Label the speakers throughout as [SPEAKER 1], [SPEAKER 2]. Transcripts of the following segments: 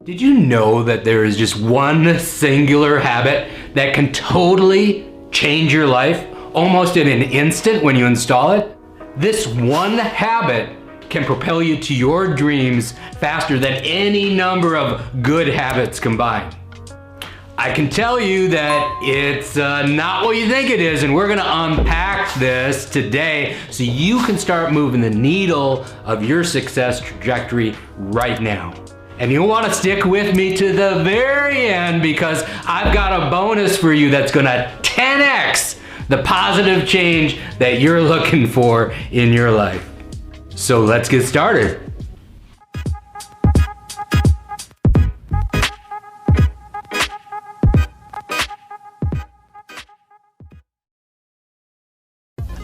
[SPEAKER 1] Did you know that there is just one singular habit that can totally change your life almost in an instant when you install it? This one habit can propel you to your dreams faster than any number of good habits combined. I can tell you that it's not what you think it is, and we're gonna unpack this today so you can start moving the needle of your success trajectory right now. And you'll wanna stick with me to the very end because I've got a bonus for you that's gonna 10x the positive change that you're looking for in your life. So let's get started.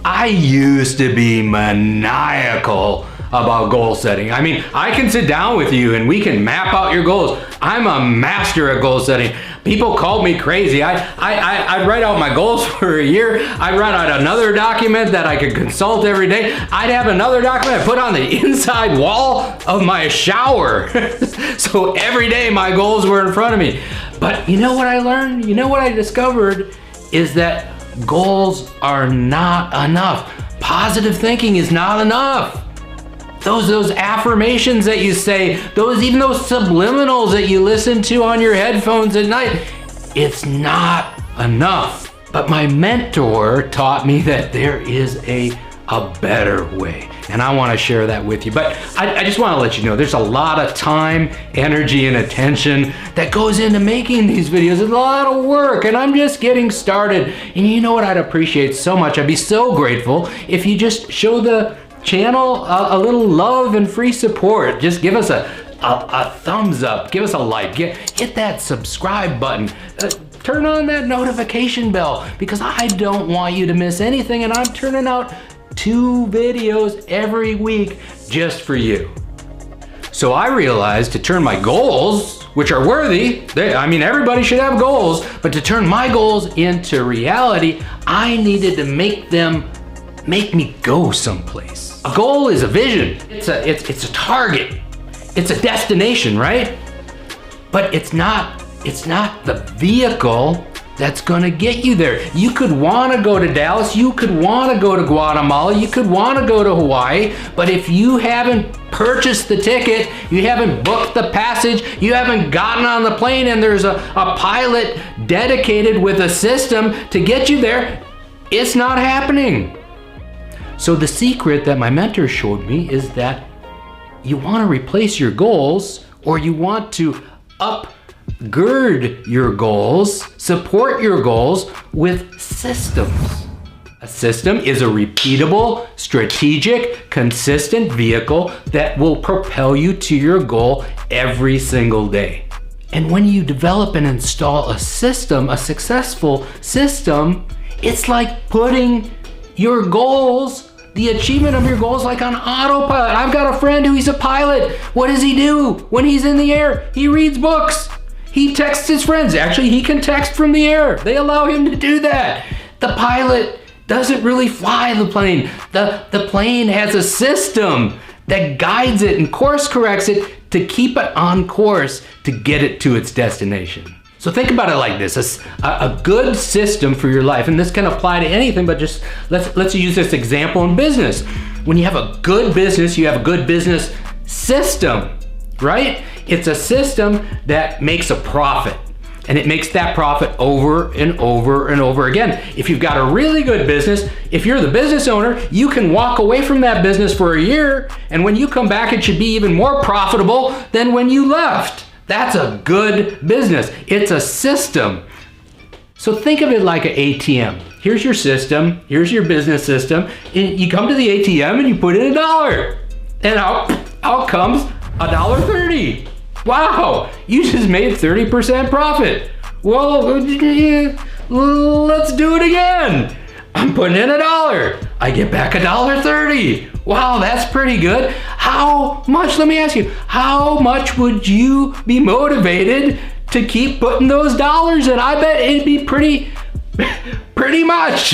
[SPEAKER 1] I used to be maniacal about goal setting. I mean, I can sit down with you and we can map out your goals. I'm a master at goal setting. People called me crazy. I'd write out my goals for a year. I'd write out another document that I could consult every day. I'd have another document I put on the inside wall of my shower. So every day my goals were in front of me. But you know what I learned? You know what I discovered is that goals are not enough. Positive thinking is not enough. Those affirmations that you say, even those subliminals that you listen to on your headphones at night, it's not enough. But my mentor taught me that there is a better way, and I want to share that with you. But I just want to let you know there's a lot of time, energy, and attention that goes into making these videos. It's a lot of work, and I'm just getting started. And you know what I'd appreciate so much? I'd be so grateful if you just show the channel a little love and free support. Just give us a thumbs up, give us a like, hit that subscribe button, turn on that notification bell because I don't want you to miss anything, and I'm turning out 2 videos every week just for you. So I realized to turn my goals, which are worthy, I mean everybody should have goals, but to turn my goals into reality, I needed to make me go someplace. A goal is a vision. It's a target. It's a destination, right? But it's not the vehicle that's gonna get you there. You could wanna go to Dallas, you could wanna go to Guatemala, you could wanna go to Hawaii, but if you haven't purchased the ticket, you haven't booked the passage, you haven't gotten on the plane and there's a pilot dedicated with a system to get you there, it's not happening. So the secret that my mentor showed me is that you want to replace your goals, or you want to upgird your goals, support your goals with systems. A system is a repeatable, strategic, consistent vehicle that will propel you to your goal every single day. And when you develop and install a system, a successful system, it's like putting your goals, the achievement of your goals, like on autopilot. I've got a friend who he's a pilot. What does he do when he's in the air? He reads books. He texts his friends. Actually, he can text from the air. They allow him to do that. The pilot doesn't really fly the plane. The plane has a system that guides it and course corrects it to keep it on course to get it to its destination. So think about it like this, a good system for your life, and this can apply to anything, but just let's use this example in business. When you have a good business, you have a good business system, right? It's a system that makes a profit, and it makes that profit over and over and over again. If you've got a really good business, if you're the business owner, you can walk away from that business for a year, and when you come back, it should be even more profitable than when you left. That's a good business. It's a system. So think of it like an ATM. Here's your system. Here's your business system. And you come to the ATM and you put in $1. And out comes $1.30. Wow, you just made 30% profit. Well, let's do it again. I'm putting in $1. I get back $1.30. Wow, that's pretty good. How much, let me ask you, how much would you be motivated to keep putting those dollars in? I bet it'd be pretty Pretty much.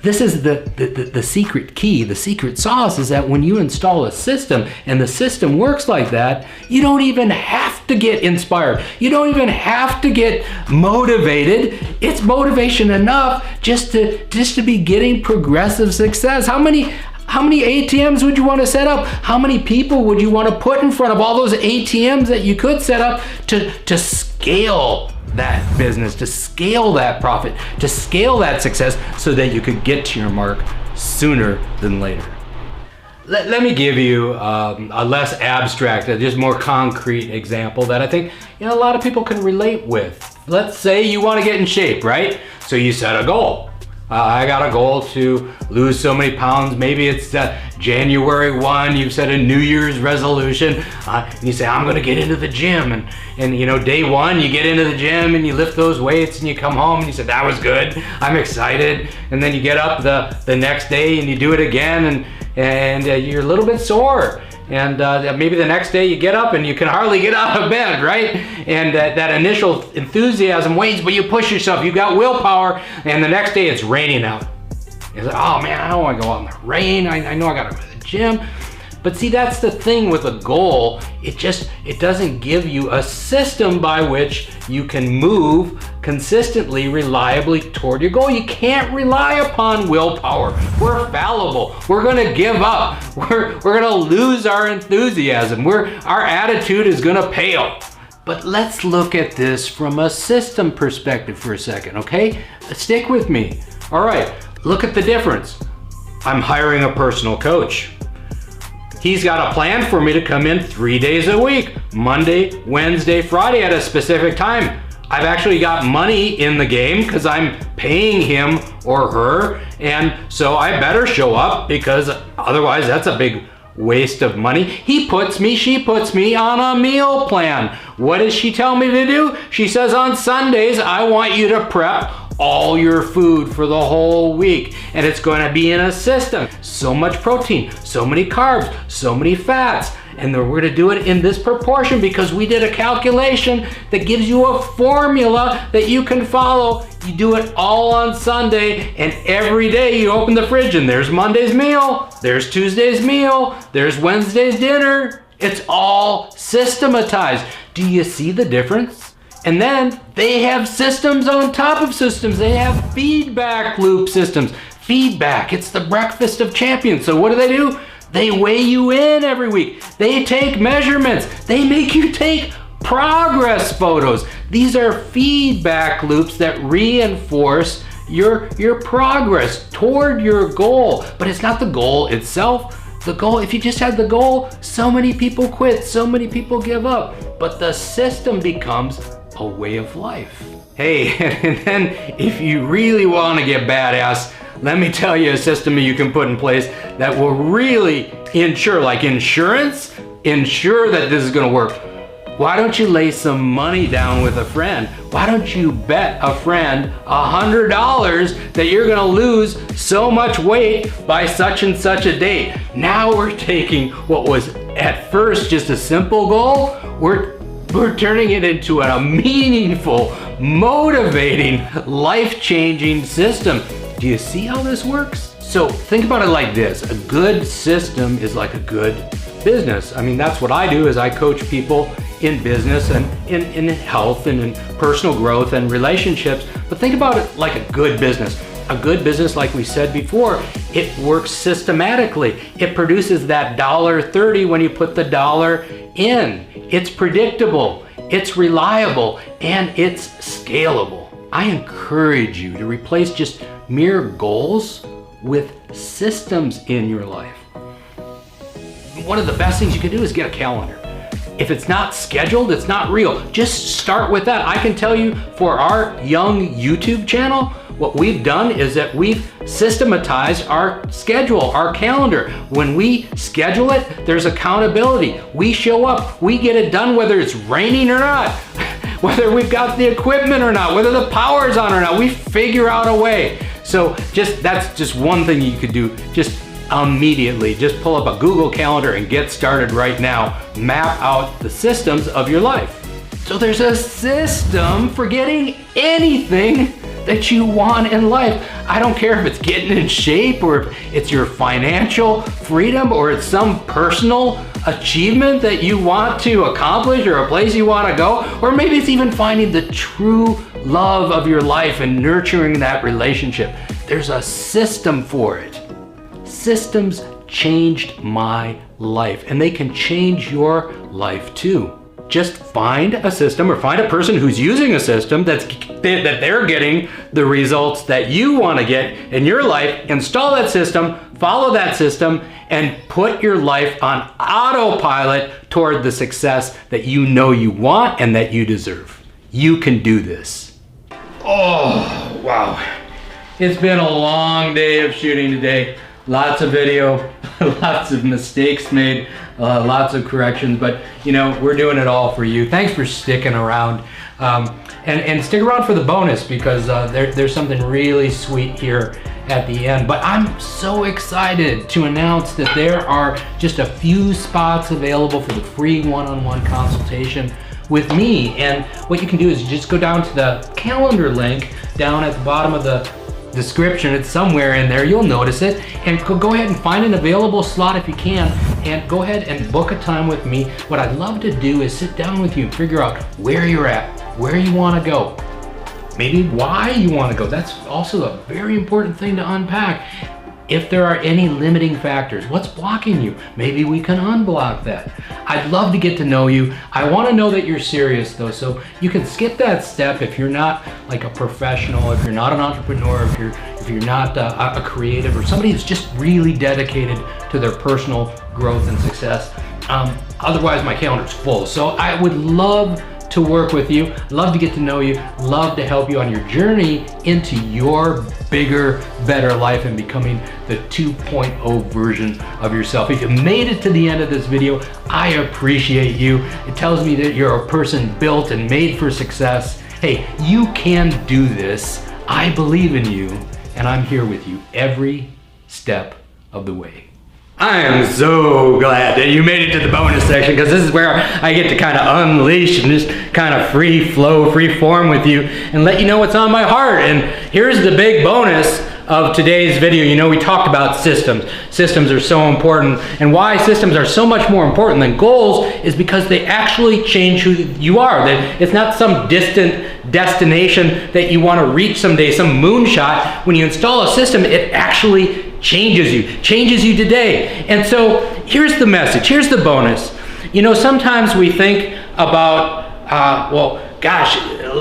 [SPEAKER 1] This is the secret key, the secret sauce, is that when you install a system and the system works like that, you don't even have to get inspired. You don't even have to get motivated. It's motivation enough just to be getting progressive success. How many ATMs would you want to set up? How many people would you want to put in front of all those ATMs that you could set up to scale that business, to scale that profit, to scale that success so that you could get to your mark sooner than later? Let me give you a less abstract, just more concrete example that I think a lot of people can relate with. Let's say you want to get in shape, right? So you set a goal. I got a goal to lose so many pounds. Maybe it's January 1, you've set a New Year's resolution. And you say, I'm gonna get into the gym. And day one, you get into the gym and you lift those weights and you come home and you say, that was good, I'm excited. And then you get up the next day and you do it again and you're a little bit sore. And maybe the next day you get up and you can hardly get out of bed, right? And that initial enthusiasm wanes, but you push yourself, you got willpower, and the next day it's raining out. You're like, oh man, I don't want to go out in the rain. I know I gotta go to the gym. But see, that's the thing with a goal. It doesn't give you a system by which you can move consistently, reliably toward your goal. You can't rely upon willpower. We're fallible. We're gonna give up. We're gonna lose our enthusiasm. Our attitude is gonna pale. But let's look at this from a system perspective for a second, okay? Stick with me. All right, look at the difference. I'm hiring a personal coach. He's got a plan for me to come in 3 days a week, Monday, Wednesday, Friday at a specific time. I've actually got money in the game because I'm paying him or her, and so I better show up because otherwise that's a big waste of money. She puts me on a meal plan. What does she tell me to do? She says on Sundays, I want you to prep all your food for the whole week, and it's going to be in a system. So much protein, so many carbs, so many fats, and then we're going to do it in this proportion because we did a calculation that gives you a formula that you can follow. You do it all on Sunday, and every day you open the fridge and there's Monday's meal, there's Tuesday's meal, there's Wednesday's dinner. It's all systematized. Do you see the difference? And then they have systems on top of systems. They have feedback loop systems. Feedback, it's the breakfast of champions. So what do? They weigh you in every week. They take measurements. They make you take progress photos. These are feedback loops that reinforce your progress toward your goal. But it's not the goal itself. The goal, if you just had the goal, so many people quit, so many people give up. But the system becomes a way of life. Hey, and then if you really want to get badass, let me tell you a system you can put in place that will really ensure, like insurance, ensure that this is going to work. Why don't you lay some money down with a friend? Why don't you bet a friend $100 that you're gonna lose so much weight by such and such a date? Now we're taking what was at first just a simple goal, we're turning it into a meaningful, motivating, life-changing system. Do you see how this works? So think about it like this. A good system is like a good business. I mean, that's what I do is I coach people in business and in health and in personal growth and relationships. But think about it like a good business. A good business, like we said before, it works systematically. It produces that $1.30 when you put the dollar in. It's predictable, it's reliable, and it's scalable. I encourage you to replace just mere goals with systems in your life. One of the best things you can do is get a calendar. If it's not scheduled, it's not real. Just start with that. I can tell you for our young YouTube channel, what we've done is that we've systematized our schedule, our calendar. When we schedule it, there's accountability. We show up, we get it done whether it's raining or not, whether we've got the equipment or not, whether the power's on or not, we figure out a way. So that's just one thing you could do just immediately. Just pull up a Google Calendar and get started right now. Map out the systems of your life. So there's a system for getting anything that you want in life. I don't care if it's getting in shape, or if it's your financial freedom, or it's some personal achievement that you want to accomplish, or a place you want to go, or maybe it's even finding the true love of your life and nurturing that relationship. There's a system for it. Systems changed my life, and they can change your life too. Just find a system, or find a person who's using a system that they're getting the results that you want to get in your life. Install that system, follow that system, and put your life on autopilot toward the success that you know you want and that you deserve. You can do this. Oh, wow. It's been a long day of shooting today. Lots of video, lots of mistakes made, lots of corrections, but you know, we're doing it all for you. Thanks for sticking around. And stick around for the bonus, because there's something really sweet here at the end. But I'm so excited to announce that there are just a few spots available for the free one-on-one consultation with me. And what you can do is you just go down to the calendar link down at the bottom of the description. It's somewhere in there, you'll notice it, and go ahead and find an available slot if you can, and go ahead and book a time with me. What I'd love to do is sit down with you and figure out where you're at, where you want to go, maybe why you want to go. That's also a very important thing to unpack. If there are any limiting factors, what's blocking you? Maybe we can unblock that. I'd love to get to know you. I want to know that you're serious though, so you can skip that step if you're not like a professional, if you're not an entrepreneur, if you're not a creative, or somebody who's just really dedicated to their personal growth and success. Otherwise, my calendar's full. So I would love to work with you, love to get to know you, love to help you on your journey into your bigger, better life and becoming the 2.0 version of yourself. If you made it to the end of this video, I appreciate you. It tells me that you're a person built and made for success. Hey, you can do this. I believe in you, and I'm here with you every step of the way. I am so glad that you made it to the bonus section, because this is where I get to kind of unleash and just kind of free flow, free form with you and let you know what's on my heart. And here's the big bonus of today's video. You know, we talked about systems. Systems are so important, and why systems are so much more important than goals is because they actually change who you are. That it's not some distant destination that you want to reach someday, some moonshot. When you install a system, it actually changes you today. And so here's the message, here's the bonus. You know, sometimes we think about, well, gosh,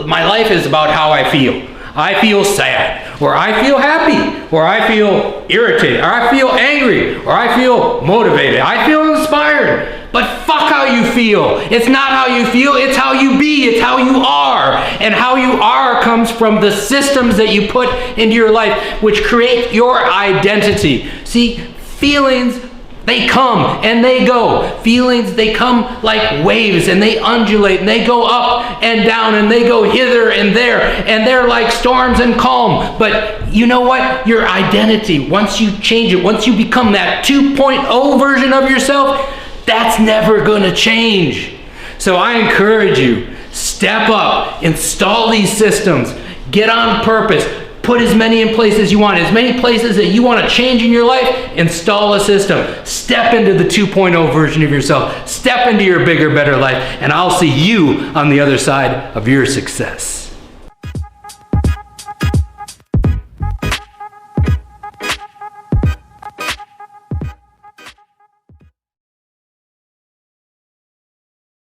[SPEAKER 1] my life is about how I feel. I feel sad, or I feel happy, or I feel irritated, or I feel angry, or I feel motivated, I feel inspired. But fuck how you feel. It's not how you feel, it's how you be, it's how you are. And how you are comes from the systems that you put into your life, which create your identity. See, feelings, they come and they go. Feelings, they come like waves, and they undulate, and they go up and down, and they go hither and there, and they're like storms and calm. But you know what? Your identity, once you change it, once you become that 2.0 version of yourself, that's never going to change. So I encourage you, step up, install these systems, get on purpose, put as many in place as you want, as many places that you want to change in your life, install a system. Step into the 2.0 version of yourself. Step into your bigger, better life, and I'll see you on the other side of your success.